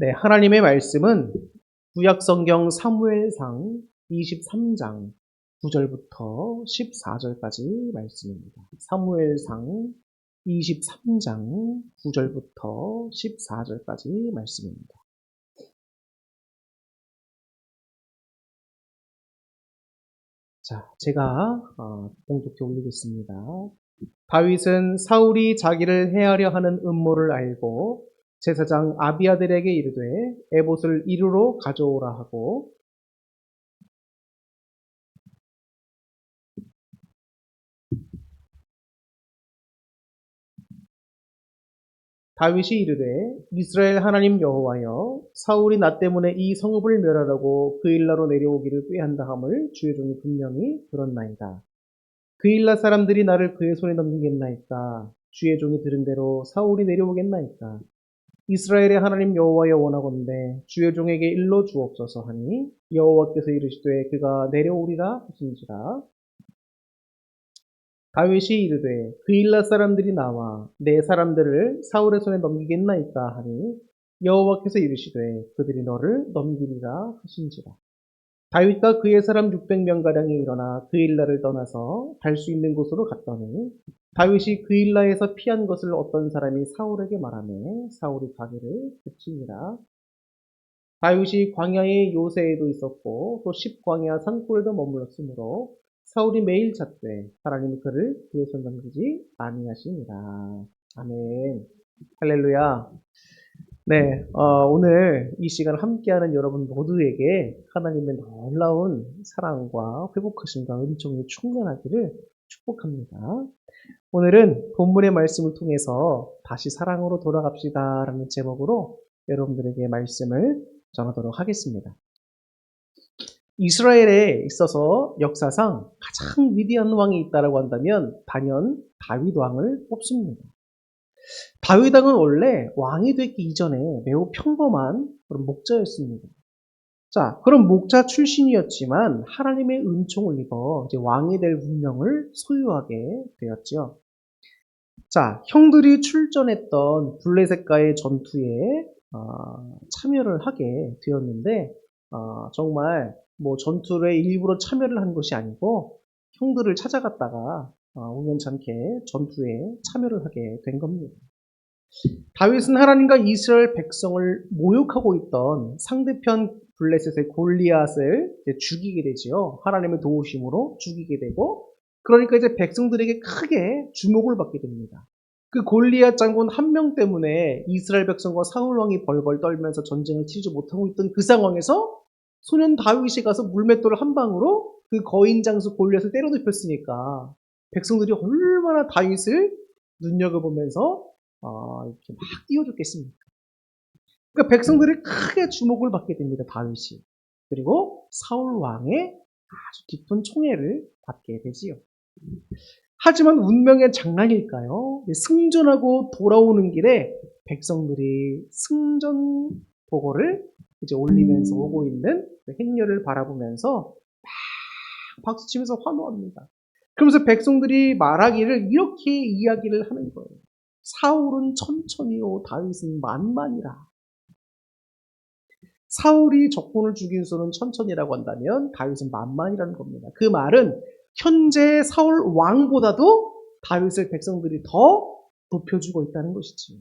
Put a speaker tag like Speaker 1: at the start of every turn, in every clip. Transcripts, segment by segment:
Speaker 1: 네, 하나님의 말씀은 구약성경 사무엘상 23장 9절부터 14절까지 말씀입니다. 사무엘상 23장 9절부터 14절까지 말씀입니다. 자, 제가 봉독해 올리겠습니다. 다윗은 사울이 자기를 해하려 하는 음모를 알고 제사장 아비아들에게 이르되 에봇을 이르러 가져오라 하고 다윗이 이르되 이스라엘 하나님 여호와여 사울이 나 때문에 이 성읍을 멸하라고 그일라로 내려오기를 꾀한다 함을 주의 종이 분명히 들었나이다. 그일라 사람들이 나를 그의 손에 넘기겠나이까? 주의 종이 들은 대로 사울이 내려오겠나이까? 이스라엘의 하나님 여호와여 원하건대 주의 종에게 일러 주옵소서 하니 여호와께서 이르시되 그가 내려오리라 하신지라. 다윗이 이르되 그일라 사람들이 나와 내 사람들을 사울의 손에 넘기겠나이까 하니 여호와께서 이르시되 그들이 너를 넘기리라 하신지라. 다윗과 그의 사람 600명가량이 일어나 그일라를 떠나서 갈 수 있는 곳으로 갔더니 다윗이 그일라에서 피한 것을 어떤 사람이 사울에게 말하매 사울이 가기를 그치니라. 다윗이 광야의 요새에도 있었고 또 십광야 산골에도 머물렀으므로 사울이 매일 찾되 하나님이 그를 그의 손 넘기지 아니하시니라. 아멘. 할렐루야. 네, 오늘 이 시간 함께하는 여러분 모두에게 하나님의 놀라운 사랑과 회복하심과 은총이 충만하기를 축복합니다. 오늘은 본문의 말씀을 통해서 다시 사랑으로 돌아갑시다 라는 제목으로 여러분들에게 말씀을 전하도록 하겠습니다. 이스라엘에 있어서 역사상 가장 위대한 왕이 있다고 한다면 단연 다윗 왕을 뽑습니다. 다윗 왕은 원래 왕이 되기 이전에 매우 평범한 그런 목자였습니다. 자, 그런 목자 출신이었지만 하나님의 은총을 입어 이제 왕이 될 운명을 소유하게 되었죠. 자, 형들이 출전했던 블레셋과의 전투에 참여를 하게 되었는데 정말 뭐 전투에 일부러 참여를 한 것이 아니고 형들을 찾아갔다가 우연찮게 전투에 참여를 하게 된 겁니다. 다윗은 하나님과 이스라엘 백성을 모욕하고 있던 상대편 블레셋의 골리앗을 죽이게 되지요. 하나님의 도우심으로 죽이게 되고 그러니까 이제 백성들에게 크게 주목을 받게 됩니다. 그 골리앗 장군 한 명 때문에 이스라엘 백성과 사울 왕이 벌벌 떨면서 전쟁을 치르지 못하고 있던 그 상황에서 소년 다윗이 가서 물맷돌 한 방으로 그 거인 장수 골리앗을 때려 눕혔으니까 백성들이 얼마나 다윗을 눈여겨보면서 이렇게 막 띄워줬겠습니까? 그러니까 백성들이 크게 주목을 받게 됩니다. 다윗이. 그리고 사울 왕의 아주 깊은 총애를 받게 되지요. 하지만 운명의 장난일까요? 승전하고 돌아오는 길에 백성들이 승전 보고를 이제 올리면서 오고 있는 행렬을 바라보면서 막 박수치면서 환호합니다. 그러면서 백성들이 말하기를 이렇게 이야기를 하는 거예요. 사울은 천천히요 다윗은 만만이라. 사울이 적군을 죽인 수는 천천히라고 한다면 다윗은 만만이라는 겁니다. 그 말은 현재 사울 왕보다도 다윗을 백성들이 더 높여주고 있다는 것이지.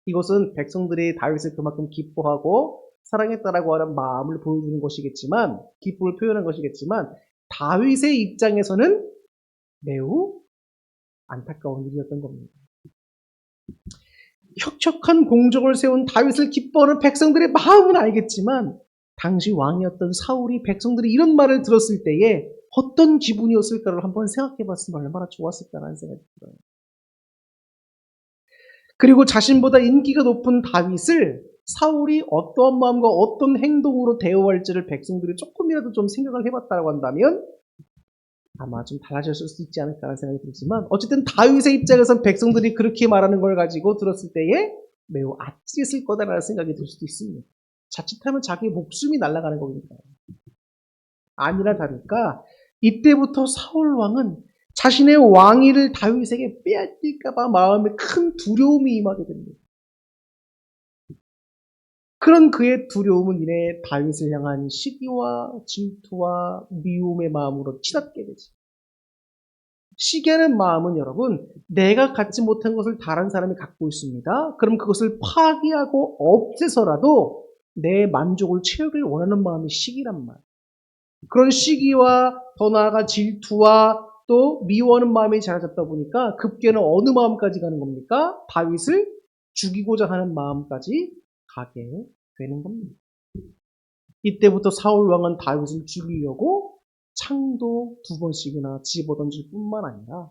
Speaker 1: 이것은 백성들이 다윗을 그만큼 기뻐하고 사랑했다라고 하는 마음을 보여주는 것이겠지만, 기쁨을 표현한 것이겠지만, 다윗의 입장에서는 매우 안타까운 일이었던 겁니다. 혁혁한 공적을 세운 다윗을 기뻐하는 백성들의 마음은 알겠지만 당시 왕이었던 사울이 백성들이 이런 말을 들었을 때에 어떤 기분이었을까를 한번 생각해 봤으면 얼마나 좋았을까라는 생각이 들어요. 그리고 자신보다 인기가 높은 다윗을 사울이 어떤 마음과 어떤 행동으로 대우할지를 백성들이 조금이라도 좀 생각을 해봤다고 한다면 아마 좀 달라졌을 수 있지 않을까라는 생각이 들지만 어쨌든 다윗의 입장에선 백성들이 그렇게 말하는 걸 가지고 들었을 때에 매우 아찔했을 거다라는 생각이 들 수도 있습니다. 자칫하면 자기 목숨이 날아가는 겁니다. 아니나 다를까 이때부터 사울 왕은 자신의 왕위를 다윗에게 빼앗길까 봐 마음에 큰 두려움이 임하게 됩니다. 그런 그의 두려움은 이내 다윗을 향한 시기와 질투와 미움의 마음으로 치닫게 되지. 시기하는 마음은 여러분, 내가 갖지 못한 것을 다른 사람이 갖고 있습니다. 그럼 그것을 파기하고 없애서라도 내 만족을 채우길 원하는 마음이 시기란 말. 그런 시기와 더 나아가 질투와 또 미워하는 마음이 자라졌다 보니까 급기야는 어느 마음까지 가는 겁니까? 다윗을 죽이고자 하는 마음까지 가게 되는 겁니다. 이때부터 사울 왕은 다윗을 죽이려고 창도 2번씩이나 집어던질 뿐만 아니라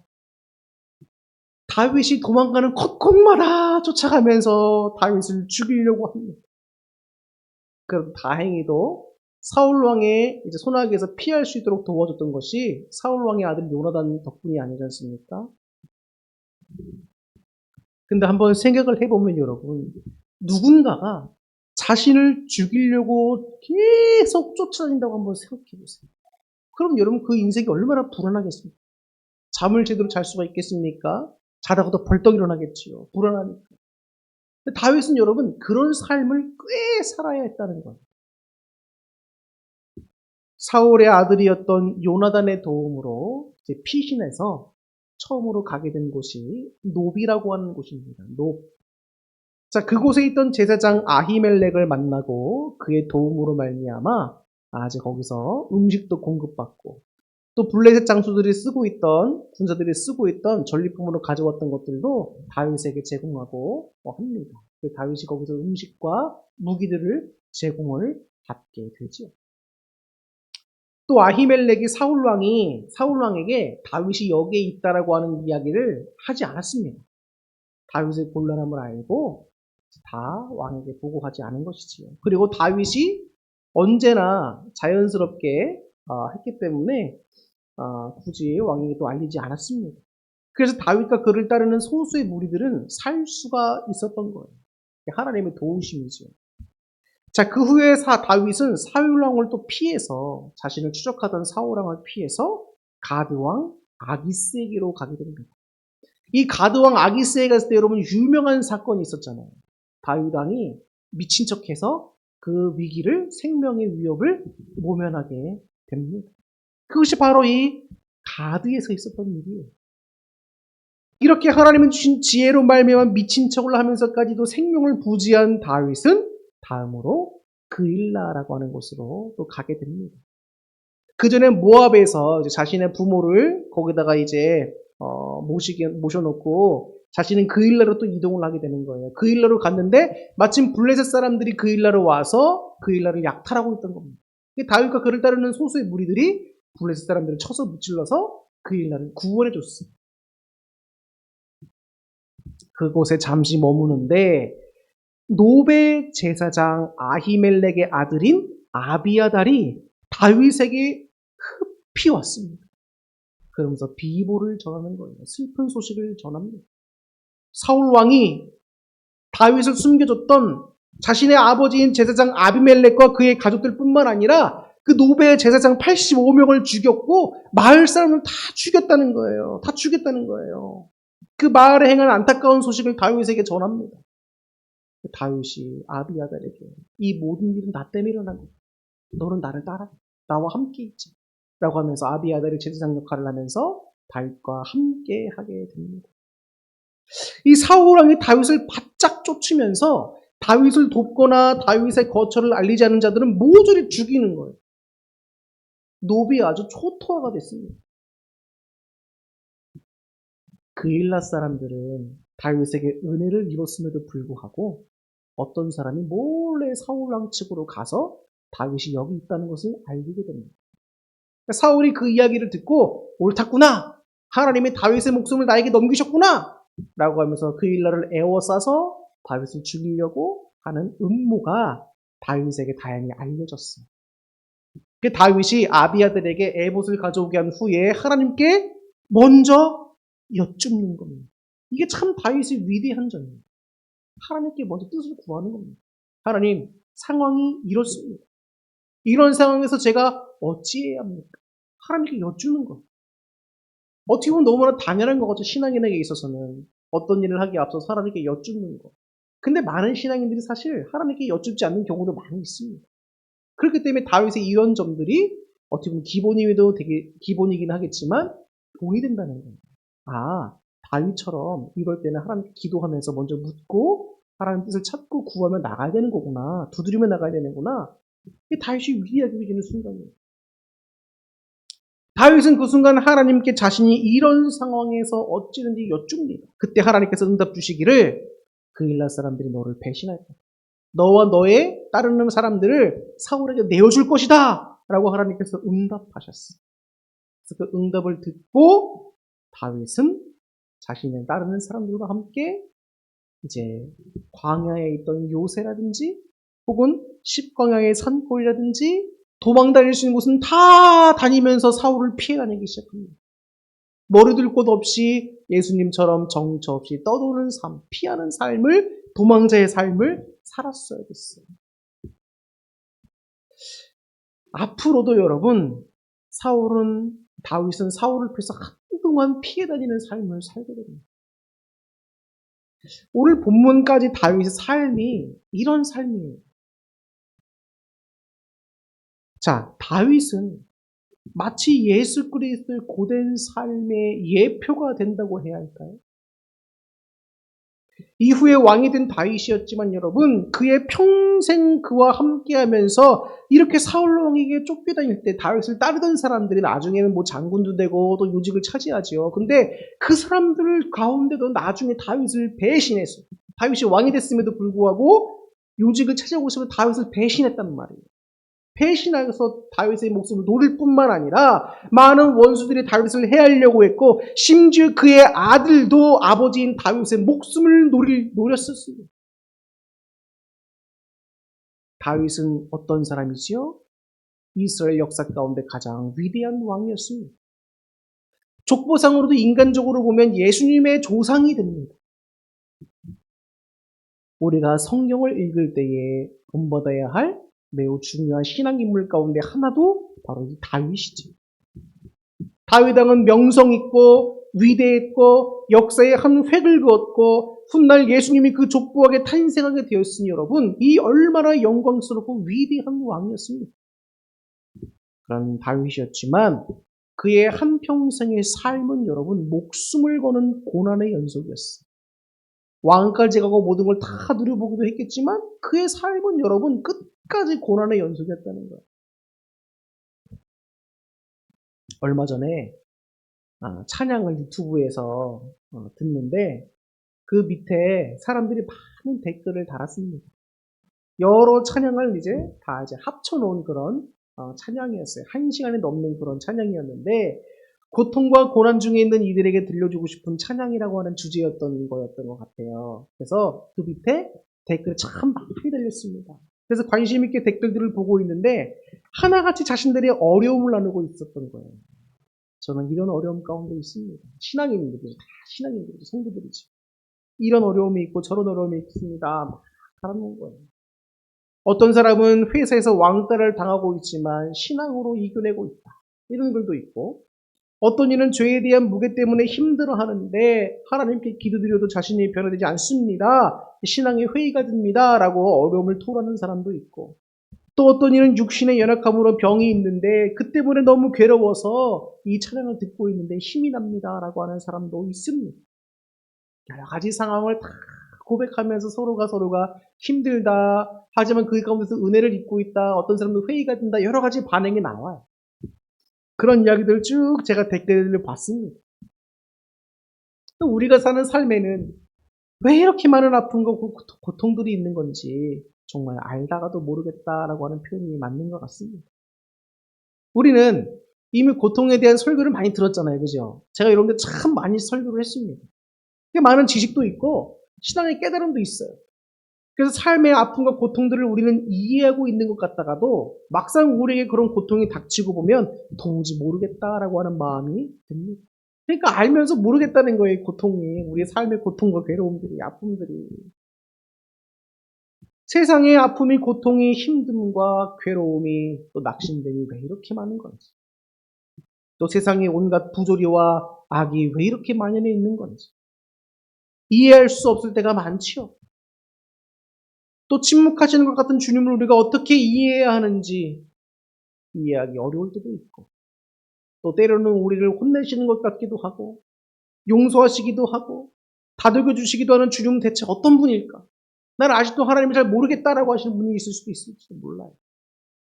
Speaker 1: 다윗이 도망가는 곳곳마다 쫓아가면서 다윗을 죽이려고 합니다. 그럼 다행히도 사울 왕의 이제 손아귀에서 피할 수 있도록 도와줬던 것이 사울 왕의 아들 요나단 덕분이 아니지 않습니까? 근데 한번 생각을 해보면 여러분, 누군가가 자신을 죽이려고 계속 쫓아다닌다고 한번 생각해 보세요. 그럼 여러분 그 인생이 얼마나 불안하겠습니까? 잠을 제대로 잘 수가 있겠습니까? 자다가도 벌떡 일어나겠지요. 불안하니까. 근데 다윗은 여러분 그런 삶을 꽤 살아야 했다는 거예요. 사울의 아들이었던 요나단의 도움으로 이제 피신해서 처음으로 가게 된 곳이 노비라고 하는 곳입니다. 노. 자, 그곳에 있던 제사장 아히멜렉을 만나고 그의 도움으로 말미암아 이제 거기서 음식도 공급받고 또 블레셋 장수들이 쓰고 있던 군사들이 쓰고 있던 전리품으로 가져왔던 것들도 다윗에게 제공하고 합니다. 다윗이 거기서 음식과 무기들을 제공을 받게 되죠. 또 아히멜렉이 사울 왕에게 다윗이 여기에 있다라고 하는 이야기를 하지 않았습니다. 다윗의 곤란함을 알고 다 왕에게 보고하지 않은 것이지요. 그리고 다윗이 언제나 자연스럽게 했기 때문에 굳이 왕에게 또 알리지 않았습니다. 그래서 다윗과 그를 따르는 소수의 무리들은 살 수가 있었던 거예요. 하나님의 도우심이죠. 자, 그 후에 다윗은 사울왕을 또 피해서 자신을 추적하던 사울왕을 피해서 가드왕 아기스에게로 가게 됩니다. 이 가드왕 아기스에 갔을 때 여러분 유명한 사건이 있었잖아요. 다윗 왕이 미친 척해서 그 위기를 생명의 위협을 모면하게 됩니다. 그것이 바로 이 가드에서 있었던 일이에요. 이렇게 하나님은 주신 지혜로 말미암아 미친 척을 하면서까지도 생명을 부지한 다윗은 다음으로 그일라라고 하는 곳으로 또 가게 됩니다. 그 전에 모압에서 자신의 부모를 거기다가 이제 모셔놓고 자신은 그일라로 또 이동을 하게 되는 거예요. 그일라로 갔는데 마침 블레셋 사람들이 그일라로 와서 그일라를 약탈하고 있던 겁니다. 다윗과 그를 따르는 소수의 무리들이 블레셋 사람들을 쳐서 무찔러서 그일라를 구원해 줬어요. 그곳에 잠시 머무는데 노베 제사장 아히멜렉의 아들인 아비아달이 다윗에게 급히 왔습니다. 그러면서 비보를 전하는 거예요. 슬픈 소식을 전합니다. 사울 왕이 다윗을 숨겨줬던 자신의 아버지인 제사장 아비멜렉과 그의 가족들뿐만 아니라 그 노베 제사장 85명을 죽였고 마을 사람을 다 죽였다는 거예요. 다 죽였다는 거예요. 그 마을에 행한 안타까운 소식을 다윗에게 전합니다. 다윗이 아비아달에게 이 모든 일은 나 때문에 일어난 거야. 너는 나를 따라. 나와 함께 있지. 라고 하면서 아비아달이 제사장 역할을 하면서 다윗과 함께 하게 됩니다. 이 사울 왕이 다윗을 바짝 쫓으면서 다윗을 돕거나 다윗의 거처를 알리지 않은 자들은 모조리 죽이는 거예요. 노비 아주 초토화가 됐습니다. 그일라 사람들은 다윗에게 은혜를 입었음에도 불구하고 어떤 사람이 몰래 사울왕 측으로 가서 다윗이 여기 있다는 것을 알리게 됩니다. 사울이 그 이야기를 듣고 옳았구나. 하나님이 다윗의 목숨을 나에게 넘기셨구나. 라고 하면서 그일라를 에워싸서 다윗을 죽이려고 하는 음모가 다윗에게 다행히 알려졌어요. 그 다윗이 아비아들에게 에봇을 가져오게 한 후에 하나님께 먼저 여쭙는 겁니다. 이게 참 다윗의 위대한 점이에요. 하나님께 먼저 뜻을 구하는 겁니다. 하나님, 상황이 이렇습니다. 이런 상황에서 제가 어찌해야 합니까? 하나님께 여쭈는 거. 어떻게 보면 너무나 당연한 거죠. 신앙인에게 있어서는 어떤 일을 하기에 앞서 하나님께 여쭈는 거. 근데 많은 신앙인들이 사실 하나님께 여쭙지 않는 경우도 많이 있습니다. 그렇기 때문에 다윗의 이런 점들이 어떻게 보면 기본이도 되게 기본이긴 하겠지만 도움이 된다는 거예요. 아, 다윗처럼 이럴 때는 하나님께 기도하면서 먼저 묻고 하나님 뜻을 찾고 구하며 나가야 되는 거구나. 두드리며 나가야 되는구나. 이게 다윗이 위대하게 여기는 순간이에요. 다윗은 그 순간 하나님께 자신이 이런 상황에서 어찌든지 여쭙니다. 그때 하나님께서 응답 주시기를 그 일라 사람들이 너를 배신할 거다. 너와 너의 따르는 사람들을 사울에게 내어줄 것이다. 라고 하나님께서 응답하셨어요. 그래서 그 응답을 듣고 다윗은 자신의 따르는 사람들과 함께 이제 광야에 있던 요새라든지 혹은 십광야의 산골이라든지 도망 다닐 수 있는 곳은 다 다니면서 사울을 피해 다니기 시작합니다. 머리둘 곳 없이 예수님처럼 정처 없이 떠도는 삶, 피하는 삶을, 도망자의 삶을 살았어야 됐어요. 앞으로도 여러분, 다윗은 사울을 피해서 한동안 피해 다니는 삶을 살게 됩니다. 오늘 본문까지 다윗의 삶이 이런 삶이에요. 자, 다윗은 마치 예수 그리스도의 고된 삶의 예표가 된다고 해야 할까요? 이후에 왕이 된 다윗이었지만 여러분, 그의 평생 그와 함께하면서 이렇게 사울 왕에게 쫓겨다닐 때 다윗을 따르던 사람들이 나중에는 뭐 장군도 되고 또 요직을 차지하지요. 근데 그 사람들 가운데도 나중에 다윗을 배신했어요. 다윗이 왕이 됐음에도 불구하고 요직을 차지하고 싶어 다윗을 배신했단 말이에요. 배신하여서 다윗의 목숨을 노릴 뿐만 아니라 많은 원수들이 다윗을 해하려고 했고 심지어 그의 아들도 아버지인 다윗의 목숨을 노렸었습니다. 다윗은 어떤 사람이지요? 이스라엘 역사 가운데 가장 위대한 왕이었습니다. 족보상으로도 인간적으로 보면 예수님의 조상이 됩니다. 우리가 성경을 읽을 때에 본받아야 할 매우 중요한 신앙인물 가운데 하나도 바로 이 다윗이죠. 다윗 왕은 명성 있고 위대했고 역사의 한 획을 그었고 훗날 예수님이 그 족보에게 탄생하게 되었으니 여러분 이 얼마나 영광스럽고 위대한 왕이었습니다. 그런 다윗이었지만 그의 한평생의 삶은 여러분 목숨을 거는 고난의 연속이었어요. 왕까지 가고 모든 걸 다 누려보기도 했겠지만 그의 삶은 여러분 끝까지 고난의 연속이었다는 거예요. 얼마 전에 찬양을 유튜브에서 듣는데 그 밑에 사람들이 많은 댓글을 달았습니다. 여러 찬양을 다 합쳐놓은 그런 찬양이었어요. 1시간이 넘는 그런 찬양이었는데 고통과 고난 중에 있는 이들에게 들려주고 싶은 찬양이라고 하는 주제였던 거였던 것 같아요. 그래서 그 밑에 댓글이 참 많이 달렸습니다. 그래서 관심 있게 댓글들을 보고 있는데 하나같이 자신들의 어려움을 나누고 있었던 거예요. 저는 이런 어려움 가운데 있습니다. 신앙인들이죠. 다 신앙인들이죠. 성도들이죠. 이런 어려움이 있고 저런 어려움이 있습니다. 막 달아놓은 거예요. 어떤 사람은 회사에서 왕따를 당하고 있지만 신앙으로 이겨내고 있다. 이런 글도 있고 어떤 이는 죄에 대한 무게 때문에 힘들어하는데 하나님께 기도드려도 자신이 변화되지 않습니다. 신앙의 회의가 됩니다. 라고 어려움을 토로하는 사람도 있고 또 어떤 이는 육신의 연약함으로 병이 있는데 그 때문에 너무 괴로워서 이 찬양을 듣고 있는데 힘이 납니다. 라고 하는 사람도 있습니다. 여러 가지 상황을 다 고백하면서 서로가 힘들다. 하지만 그 가운데서 은혜를 입고 있다. 어떤 사람도 회의가 된다. 여러 가지 반응이 나와요. 그런 이야기들 쭉 제가 댓글을 봤습니다. 우리가 사는 삶에는 왜 이렇게 많은 아픔과 고통들이 있는 건지 정말 알다가도 모르겠다라고 하는 표현이 맞는 것 같습니다. 우리는 이미 고통에 대한 설교를 많이 들었잖아요. 그죠? 제가 이런 데 참 많이 설교를 했습니다. 많은 지식도 있고 신앙의 깨달음도 있어요. 그래서 삶의 아픔과 고통들을 우리는 이해하고 있는 것 같다가도 막상 우리에게 그런 고통이 닥치고 보면 도무지 모르겠다라고 하는 마음이 듭니다. 그러니까 알면서 모르겠다는 거예요. 고통이. 우리의 삶의 고통과 괴로움들이, 아픔들이. 세상의 아픔이, 고통이, 힘듦과 괴로움이 또 낙심됨이 왜 이렇게 많은 건지. 또 세상의 온갖 부조리와 악이 왜 이렇게 만연해 있는 건지. 이해할 수 없을 때가 많지요. 또 침묵하시는 것 같은 주님을 우리가 어떻게 이해해야 하는지 이해하기 어려울 때도 있고, 또 때로는 우리를 혼내시는 것 같기도 하고, 용서하시기도 하고, 다독여 주시기도 하는 주님은 대체 어떤 분일까? 나는 아직도 하나님을 잘 모르겠다라고 하시는 분이 있을 수도 있을지도 몰라요.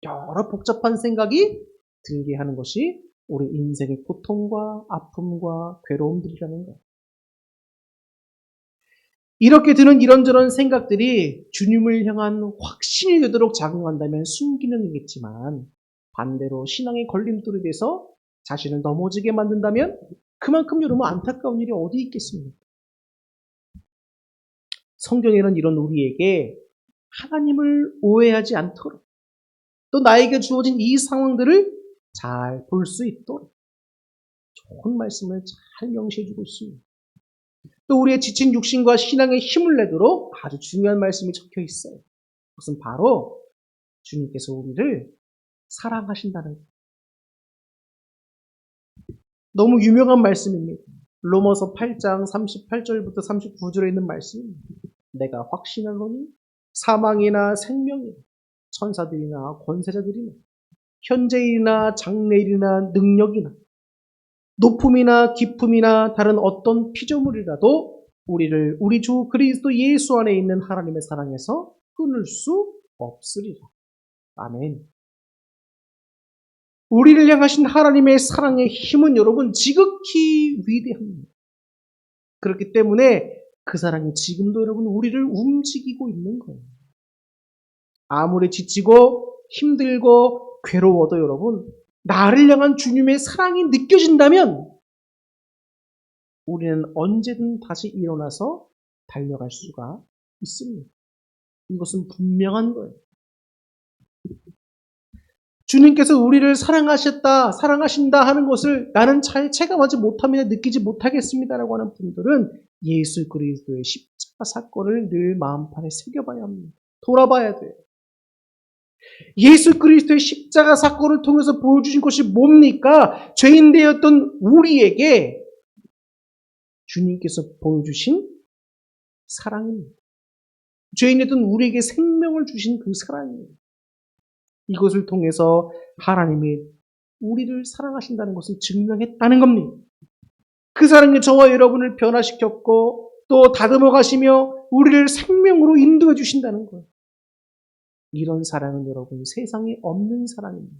Speaker 1: 여러 복잡한 생각이 들게 하는 것이 우리 인생의 고통과 아픔과 괴로움들이라는 거예요. 이렇게 드는 이런저런 생각들이 주님을 향한 확신이 되도록 작용한다면 순기능이겠지만, 반대로 신앙의 걸림돌이 돼서 자신을 넘어지게 만든다면 그만큼 여러분 안타까운 일이 어디 있겠습니까? 성경에는 이런 우리에게 하나님을 오해하지 않도록, 또 나에게 주어진 이 상황들을 잘 볼 수 있도록 좋은 말씀을 잘 명시해 주고 있습니다. 또 우리의 지친 육신과 신앙에 힘을 내도록 아주 중요한 말씀이 적혀 있어요. 그것은 바로 주님께서 우리를 사랑하신다는 거예요. 너무 유명한 말씀입니다. 로마서 8장 38절부터 39절에 있는 말씀입니다. 내가 확신하노니 사망이나 생명이나 천사들이나 권세자들이나 현재일이나 장래일이나 능력이나 높음이나 깊음이나 다른 어떤 피조물이라도 우리를 우리 주 그리스도 예수 안에 있는 하나님의 사랑에서 끊을 수 없으리라. 아멘. 우리를 향하신 하나님의 사랑의 힘은 여러분 지극히 위대합니다. 그렇기 때문에 그 사랑이 지금도 여러분 우리를 움직이고 있는 거예요. 아무리 지치고 힘들고 괴로워도 여러분 나를 향한 주님의 사랑이 느껴진다면 우리는 언제든 다시 일어나서 달려갈 수가 있습니다. 이것은 분명한 거예요. 주님께서 우리를 사랑하신다 하는 것을 나는 잘 체감하지 못하며 느끼지 못하겠습니다라고 하는 분들은 예수 그리스도의 십자가 사건을 늘 마음판에 새겨봐야 합니다. 돌아봐야 돼요. 예수 그리스도의 십자가 사건을 통해서 보여주신 것이 뭡니까? 죄인 되었던 우리에게 주님께서 보여주신 사랑입니다. 죄인 되었던 우리에게 생명을 주신 그 사랑입니다. 이것을 통해서 하나님이 우리를 사랑하신다는 것을 증명했다는 겁니다. 그 사랑이 저와 여러분을 변화시켰고 또 다듬어 가시며 우리를 생명으로 인도해 주신다는 거예요. 이런 사랑은 여러분 세상에 없는 사랑입니다.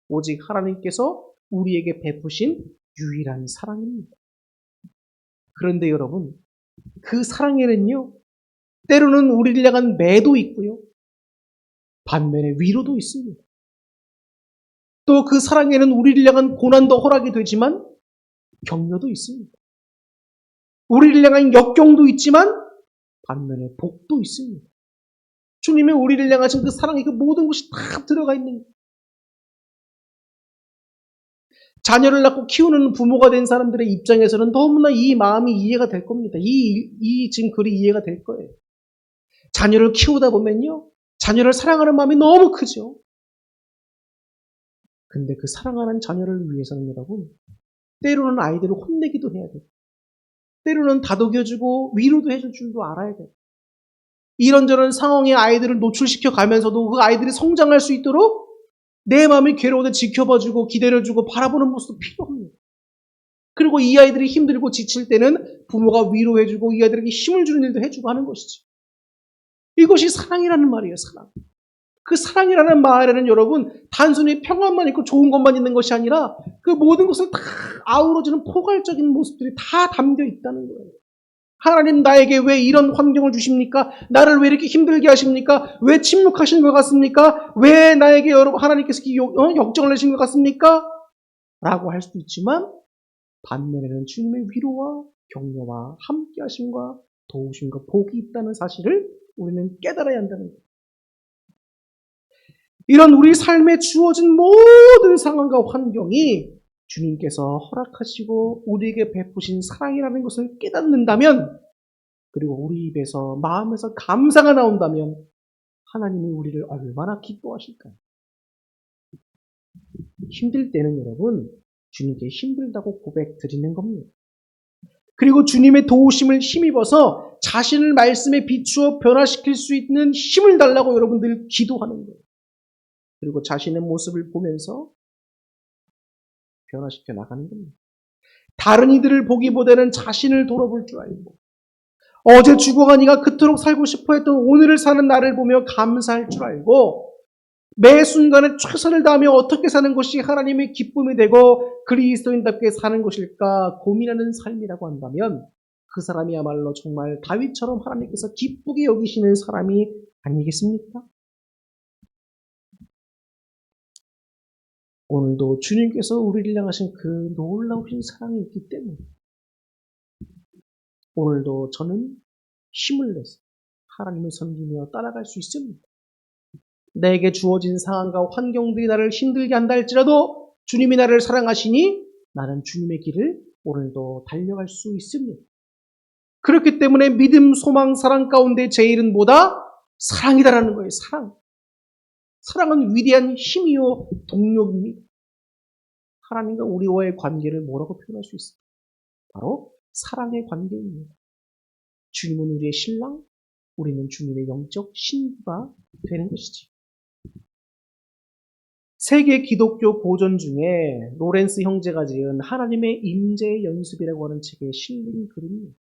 Speaker 1: 오직 하나님께서 우리에게 베푸신 유일한 사랑입니다. 그런데 여러분 그 사랑에는요 때로는 우리를 향한 매도 있고요. 반면에 위로도 있습니다. 또 그 사랑에는 우리를 향한 고난도 허락이 되지만 격려도 있습니다. 우리를 향한 역경도 있지만 반면에 복도 있습니다. 주님의 우리를 향하신 그 사랑의 그 모든 것이 다 들어가 있는 거예요. 자녀를 낳고 키우는 부모가 된 사람들의 입장에서는 너무나 이 마음이 이해가 될 겁니다. 이 지금 글이 이해가 될 거예요. 자녀를 키우다 보면요. 자녀를 사랑하는 마음이 너무 크죠. 근데 그 사랑하는 자녀를 위해서는 여러분, 때로는 아이들을 혼내기도 해야 돼요. 때로는 다독여주고 위로도 해줄 줄도 알아야 돼요. 이런저런 상황에 아이들을 노출시켜 가면서도 그 아이들이 성장할 수 있도록 내 마음이 괴로워도 지켜봐주고 기다려주고 바라보는 모습도 필요합니다. 그리고 이 아이들이 힘들고 지칠 때는 부모가 위로해주고 이 아이들에게 힘을 주는 일도 해주고 하는 것이죠. 이것이 사랑이라는 말이에요. 사랑. 그 사랑이라는 말에는 여러분 단순히 평안만 있고 좋은 것만 있는 것이 아니라 그 모든 것을 다 아우러지는 포괄적인 모습들이 다 담겨 있다는 거예요. 하나님 나에게 왜 이런 환경을 주십니까? 나를 왜 이렇게 힘들게 하십니까? 왜 침묵하시는 것 같습니까? 왜 나에게 여러분 하나님께서 역정을 내신 것 같습니까? 라고 할 수도 있지만 반면에는 주님의 위로와 격려와 함께하심과 도우심과 복이 있다는 사실을 우리는 깨달아야 한다는 거예요. 이런 우리 삶에 주어진 모든 상황과 환경이 주님께서 허락하시고 우리에게 베푸신 사랑이라는 것을 깨닫는다면, 그리고 우리 입에서 마음에서 감사가 나온다면 하나님이 우리를 얼마나 기뻐하실까요? 힘들 때는 여러분 주님께 힘들다고 고백 드리는 겁니다. 그리고 주님의 도우심을 힘입어서 자신을 말씀에 비추어 변화시킬 수 있는 힘을 달라고 여러분들 기도하는 거예요. 그리고 자신의 모습을 보면서 변화시켜 나가는 겁니다. 다른 이들을 보기보다는 자신을 돌아볼 줄 알고, 어제 죽어간 이가 그토록 살고 싶어 했던 오늘을 사는 나를 보며 감사할 줄 알고, 매 순간에 최선을 다하며 어떻게 사는 것이 하나님의 기쁨이 되고 그리스도인답게 사는 것일까 고민하는 삶이라고 한다면, 그 사람이야말로 정말 다윗처럼 하나님께서 기쁘게 여기시는 사람이 아니겠습니까? 오늘도 주님께서 우리를 향하신 그 놀라우신 사랑이 있기 때문에 오늘도 저는 힘을 내서 하나님을 섬기며 따라갈 수 있습니다. 내게 주어진 상황과 환경들이 나를 힘들게 한다 할지라도 주님이 나를 사랑하시니 나는 주님의 길을 오늘도 달려갈 수 있습니다. 그렇기 때문에 믿음, 소망, 사랑 가운데 제일은 뭐다? 사랑이다라는 거예요. 사랑. 사랑은 위대한 힘이요 동력입니다. 하나님과 우리와의 관계를 뭐라고 표현할 수 있을까요? 바로 사랑의 관계입니다. 주님은 우리의 신랑, 우리는 주님의 영적 신부가 되는 것이지. 세계 기독교 고전 중에 로렌스 형제가 지은 하나님의 임재의 연습이라고 하는 책에 실린 글입니다.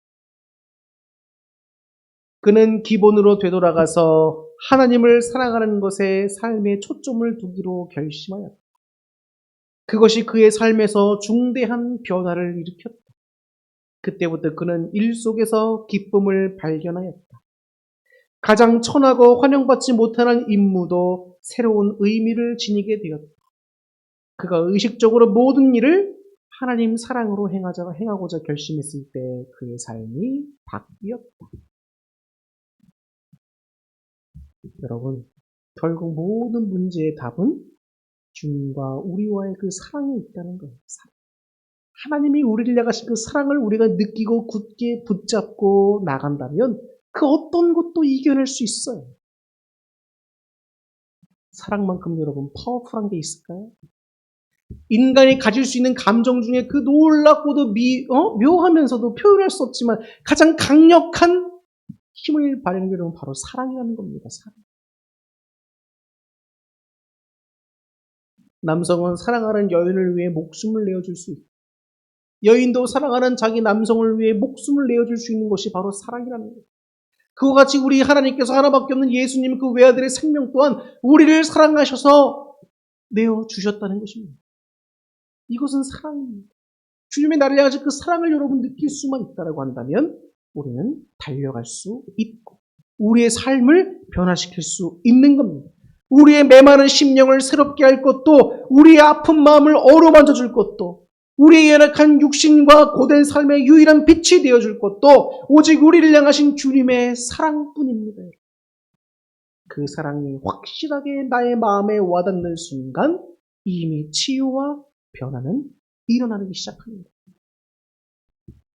Speaker 1: 그는 기본으로 되돌아가서 하나님을 사랑하는 것에 삶의 초점을 두기로 결심하였다. 그것이 그의 삶에서 중대한 변화를 일으켰다. 그때부터 그는 일 속에서 기쁨을 발견하였다. 가장 천하고 환영받지 못하는 임무도 새로운 의미를 지니게 되었다. 그가 의식적으로 모든 일을 하나님 사랑으로 행하고자 결심했을 때 그의 삶이 바뀌었다. 여러분, 결국 모든 문제의 답은 주님과 우리와의 그 사랑에 있다는 거예요. 하나님이 우리를 향하신 그 사랑을 우리가 느끼고 굳게 붙잡고 나간다면 그 어떤 것도 이겨낼 수 있어요. 사랑만큼 여러분 파워풀한 게 있을까요? 인간이 가질 수 있는 감정 중에 그 놀랍고도 묘하면서도 표현할 수 없지만 가장 강력한 힘을 발휘하는 게 여러분 바로 사랑이라는 겁니다. 사랑. 남성은 사랑하는 여인을 위해 목숨을 내어줄 수 있고, 여인도 사랑하는 자기 남성을 위해 목숨을 내어줄 수 있는 것이 바로 사랑이라는 거예요. 그와 같이 우리 하나님께서 하나밖에 없는 예수님 그 외아들의 생명 또한 우리를 사랑하셔서 내어주셨다는 것입니다. 이것은 사랑입니다. 주님의 나를 향하신 그 사랑을 여러분 느낄 수만 있다고 한다면 우리는 달려갈 수 있고 우리의 삶을 변화시킬 수 있는 겁니다. 우리의 메마른 심령을 새롭게 할 것도, 우리의 아픈 마음을 어루만져 줄 것도, 우리의 연약한 육신과 고된 삶의 유일한 빛이 되어줄 것도 오직 우리를 향하신 주님의 사랑뿐입니다. 그 사랑이 확실하게 나의 마음에 와닿는 순간 이미 치유와 변화는 일어나기 시작합니다.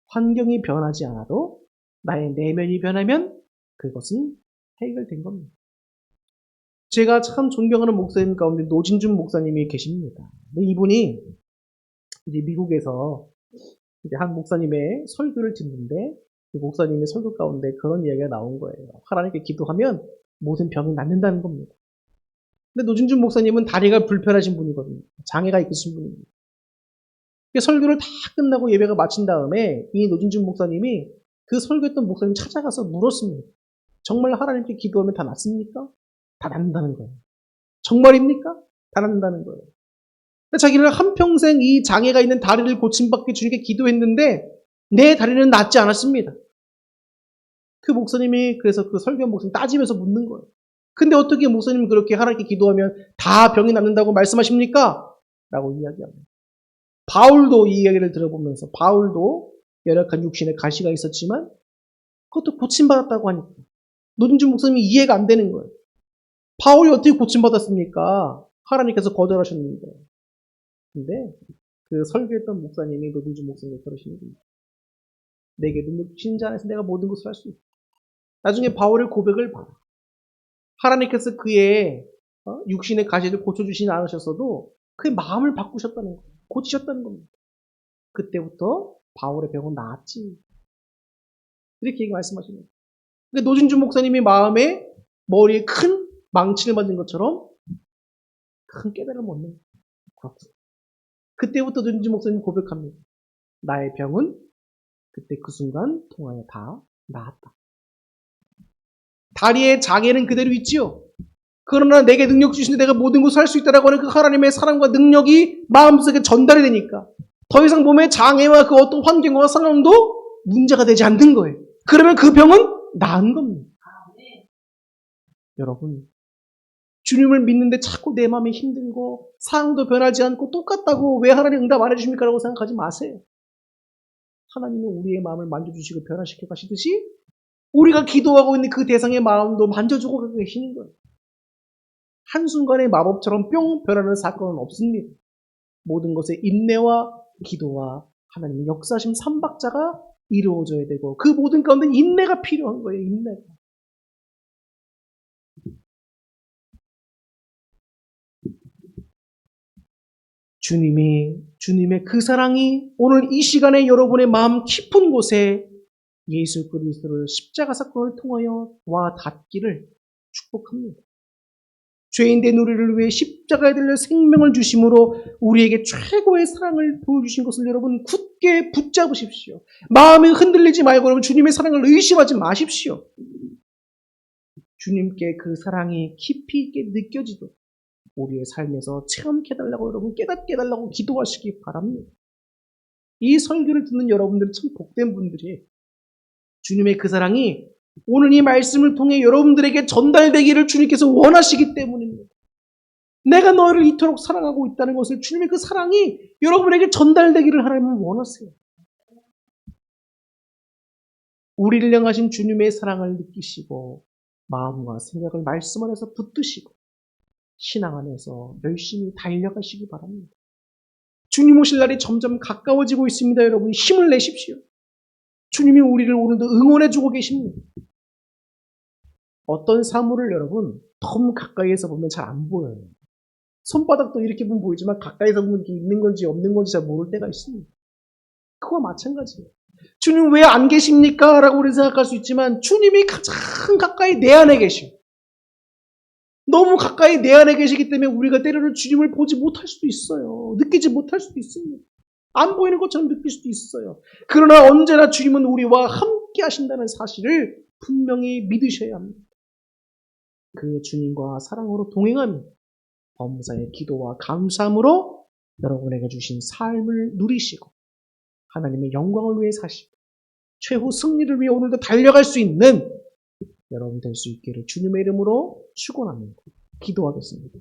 Speaker 1: 환경이 변하지 않아도 나의 내면이 변하면 그것은 해결된 겁니다. 제가 참 존경하는 목사님 가운데 노진준 목사님이 계십니다. 이분이 이제 미국에서 이제 한 목사님의 설교를 듣는데 그 목사님의 설교 가운데 그런 이야기가 나온 거예요. 하나님께 기도하면 모든 병이 낫는다는 겁니다. 근데 노진준 목사님은 다리가 불편하신 분이거든요. 장애가 있으신 분입니다. 설교를 다 끝나고 예배가 마친 다음에 이 노진준 목사님이 그 설교했던 목사님 찾아가서 물었습니다. 정말 하나님께 기도하면 다 낫습니까? 다 낫는다는 거예요. 정말입니까? 다 낫는다는 거예요. 자기는 한평생 이 장애가 있는 다리를 고침받게 주님께 기도했는데 내 다리는 낫지 않았습니다. 그 목사님이 그래서 그 설교 목사님 따지면서 묻는 거예요. 근데 어떻게 목사님이 그렇게 하나님께 기도하면 다 병이 낫는다고 말씀하십니까? 라고 이야기합니다. 바울도 이 이야기를 들어보면서 바울도 열악한 육신에 가시가 있었지만 그것도 고침받았다고 하니까 노진준 목사님이 이해가 안 되는 거예요. 바울이 어떻게 고침받았습니까? 하나님께서 거절하셨는데. 근데 그 설교했던 목사님이 노진준 목사님이 그러시는 겁니다. 내게 능력 주신 자 안에서 내가 모든 것을 할 수 있다. 나중에 바울의 고백을 봐라. 하나님께서 그의 육신의 가시를 고쳐주시지 않으셨어도 그의 마음을 바꾸셨다는 거예요. 고치셨다는 겁니다. 그때부터 바울의 병은 나았지. 이렇게 말씀하십니다. 근데 노진주 목사님이 마음에 머리에 큰 망치를 맞은 것처럼 큰 깨달음을 얻는 거예요. 그때부터 노진주 목사님이 고백합니다. 나의 병은 그때 그 순간 통하여 다 나았다. 다리에 장애는 그대로 있지요. 그러나 내게 능력 주시는데 내가 모든 것을 할 수 있다라고 하는 그 하나님의 사랑과 능력이 마음속에 전달이 되니까 더 이상 몸의 장애와 그 어떤 환경과 상황도 문제가 되지 않는 거예요. 그러면 그 병은 나은 겁니다. 여러분, 주님을 믿는데 자꾸 내 마음이 힘든 거, 상황도 변하지 않고 똑같다고 왜 하나님 응답 안 해주십니까? 라고 생각하지 마세요. 하나님은 우리의 마음을 만져주시고 변화시켜 가시듯이 우리가 기도하고 있는 그 대상의 마음도 만져주고 계시는 거예요. 한순간의 마법처럼 뿅 변하는 사건은 없습니다. 모든 것에 인내와 기도와 하나님의 역사심 삼박자가 이루어져야 되고 그 모든 가운데 인내가 필요한 거예요. 인내가. 주님의 그 사랑이 오늘 이 시간에 여러분의 마음 깊은 곳에 예수 그리스도를 십자가 사건을 통하여 와 닿기를 축복합니다. 죄인된 우리를 위해 십자가에 달려 생명을 주심으로 우리에게 최고의 사랑을 보여주신 것을 여러분 굳게 붙잡으십시오. 마음이 흔들리지 말고 여러분 주님의 사랑을 의심하지 마십시오. 주님께 그 사랑이 깊이 있게 느껴지도록 우리의 삶에서 체험케 해달라고 여러분 깨닫게 해달라고 기도하시기 바랍니다. 이 설교를 듣는 여러분들은 참 복된 분들이에요. 주님의 그 사랑이 오늘 이 말씀을 통해 여러분들에게 전달되기를 주님께서 원하시기 때문입니다. 내가 너를 이토록 사랑하고 있다는 것을 주님의 그 사랑이 여러분에게 전달되기를 하나님은 원하세요. 우리를 향하신 주님의 사랑을 느끼시고 마음과 생각을 말씀 안에서 붙드시고 신앙 안에서 열심히 달려가시기 바랍니다. 주님 오실 날이 점점 가까워지고 있습니다. 여러분 힘을 내십시오. 주님이 우리를 오늘도 응원해주고 계십니다. 어떤 사물을 여러분 너무 가까이에서 보면 잘 안 보여요. 손바닥도 이렇게 보면 보이지만 가까이서 보면 이게 있는 건지 없는 건지 잘 모를 때가 있습니다. 그와 마찬가지예요. 주님 왜 안 계십니까? 라고 우리 생각할 수 있지만 주님이 가장 가까이 내 안에 계셔. 너무 가까이 내 안에 계시기 때문에 우리가 때로는 주님을 보지 못할 수도 있어요. 느끼지 못할 수도 있습니다. 안 보이는 것처럼 느낄 수도 있어요. 그러나 언제나 주님은 우리와 함께 하신다는 사실을 분명히 믿으셔야 합니다. 그 주님과 사랑으로 동행하며 범사의 기도와 감사함으로 여러분에게 주신 삶을 누리시고 하나님의 영광을 위해 사시고 최후 승리를 위해 오늘도 달려갈 수 있는 여러분 될 수 있기를 주님의 이름으로 축원합니다. 기도하겠습니다.